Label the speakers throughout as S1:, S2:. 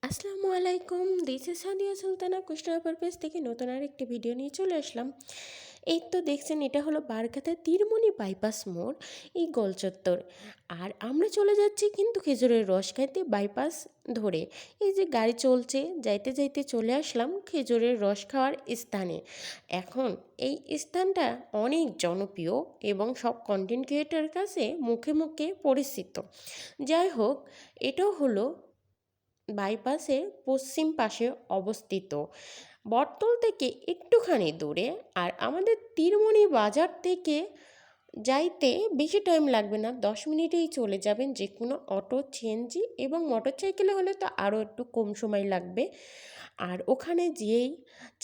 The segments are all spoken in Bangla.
S1: আসসালামু আলাইকুম, দিস ইজ সাদিয়া সুলতানা কুষ্টিয়া পারপেস থেকে নতুন আরেকটি ভিডিও নিয়ে চলে আসলাম। এই তো দেখছেন, এটা হলো বারগাঁথা তীরমণি বাইপাস মোড়, এই গোলচত্বর। আর আমরা চলে যাচ্ছি কিন্তু খেজুরের রস খাইতে বাইপাস ধরে। এই যে গাড়ি চলছে, যাইতে যাইতে চলে আসলাম খেজুরের রস খাওয়ার স্থানে। এখন এই স্থানটা অনেক জনপ্রিয় এবং সব কন্টেন্ট ক্রিয়েটার কাছে মুখে মুখে পরিচিত। যাই হোক, এটাও হলো বাইপাসের পশ্চিম পাশে অবস্থিত, বটতল থেকে একটুখানি দূরে। আর আমাদের তীরমণি বাজার থেকে যাইতে বেশি টাইম লাগবে না, 10 মিনিটেই চলে যাবেন। যে কোনো অটো, সিএনজি এবং মোটরসাইকেলে হলে তো আরও একটু কম সময় লাগবে। আর ওখানে যেয়েই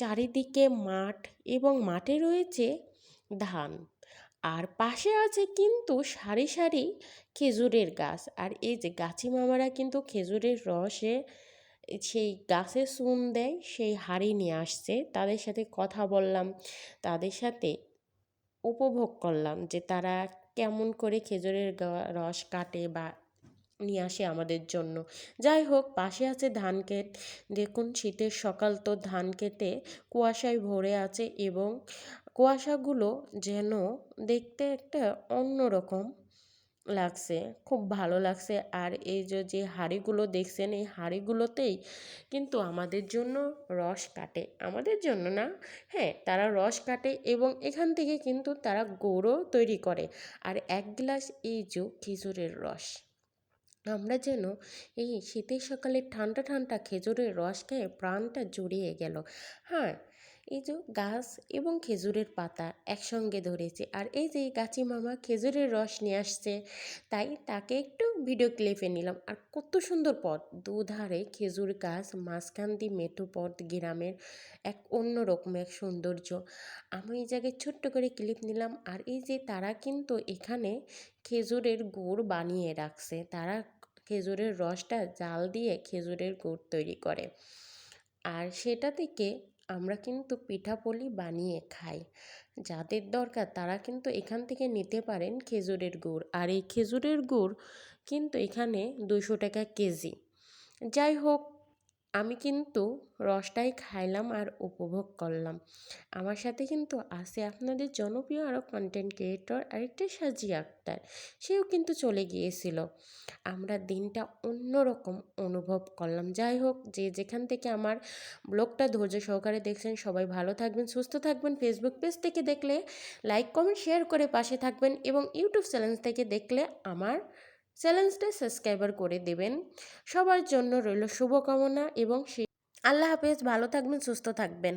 S1: চারিদিকে মাঠ এবং মাঠে রয়েছে ধান, আর পাশে আছে কিন্তু সারি সারি খেজুরের গাছ। আর এই যে গাছি মামারা কিন্তু খেজুরের রসে সেই গাছে চুন দেয়, সেই হাঁড়ি নিয়ে আসছে। তাদের সাথে কথা বললাম, তাদের সাথে উপভোগ করলাম যে তারা কেমন করে খেজুরের রস কাটে বা নিয়ে আসে আমাদের জন্য। যাই হোক, পাশে আছে ধান ক্ষেত। দেখুন, শীতের সকাল তো ধান ক্ষেতে কুয়াশায় ভরে আছে এবং কুয়াশাগুলো যেন দেখতে একটা অন্যরকম লাগছে, খুব ভালো লাগছে। আর এই যে যে হাঁড়িগুলো দেখছেন, এই হাঁড়িগুলোতেই কিন্তু আমাদের জন্য রস কাটে, আমাদের জন্য না, হ্যাঁ, তারা রস কাটে এবং এখান থেকে কিন্তু তারা গুঁড়ও তৈরি করে। আর এক গ্লাস এই যে খেজুরের রস, আমরা যেন এই শীতের সকালে ঠান্ডা ঠান্ডা খেজুরের রস খেয়ে প্রাণটা জুড়িয়ে গেল। হ্যাঁ, এই যে গাছ এবং খেজুরের পাতা একসঙ্গে ধরেছে, আর এই যে গাছি মামা খেজুরের রস নিয়ে আসছে, তাই তাকে একটু ভিডিও ক্লিপে নিলাম। আর কত সুন্দর পথ, দুধারে খেজুর গাছ, মাঝখান দিয়ে মেঠো পথ, গ্রামের এক অন্যরকম এক সৌন্দর্য। আমি এই জায়গায় ছোট্ট করে ক্লিপ নিলাম। আর এই যে তারা কিন্তু এখানে খেজুরের গুড় বানিয়ে রাখছে, তারা খেজুরের রসটা জাল দিয়ে খেজুরের গুড় তৈরি করে। আর সেটা থেকে আমরা কিন্তু পিঠাপুলি বানিয়ে খাই। যাদের দরকার তারা কিন্তু এখান থেকে নিতে পারেন খেজুরের গুড়। আর এই খেজুরের গুড় কিন্তু এখানে 200 টাকা কেজি। যাই হোক, আমি কিন্তু রসটাই খাইলাম আর উপভোগ করলাম। আমার সাথে কিন্তু আছে আপনাদের জনপ্রিয় আরও কন্টেন্ট ক্রিয়েটর আরেকটা সাজিয়া আক্তার, সেও কিন্তু চলে গিয়েছিল। আমরা দিনটা অন্যরকম অনুভব করলাম। যাই হোক, যে যেখান থেকে আমার ব্লগটা ধৈর্য সহকারে দেখছেন, সবাই ভালো থাকবেন, সুস্থ থাকবেন। ফেসবুক পেজ থেকে দেখলে লাইক কমেন্ট শেয়ার করে পাশে থাকবেন এবং ইউটিউব চ্যানেল থেকে দেখলে আমার চ্যানেলটা সাবস্ক্রাইবার করে দেবেন। সবার জন্য রইল শুভকামনা এবং আল্লাহ হাফেজ, ভালো থাকবেন, সুস্থ থাকবেন।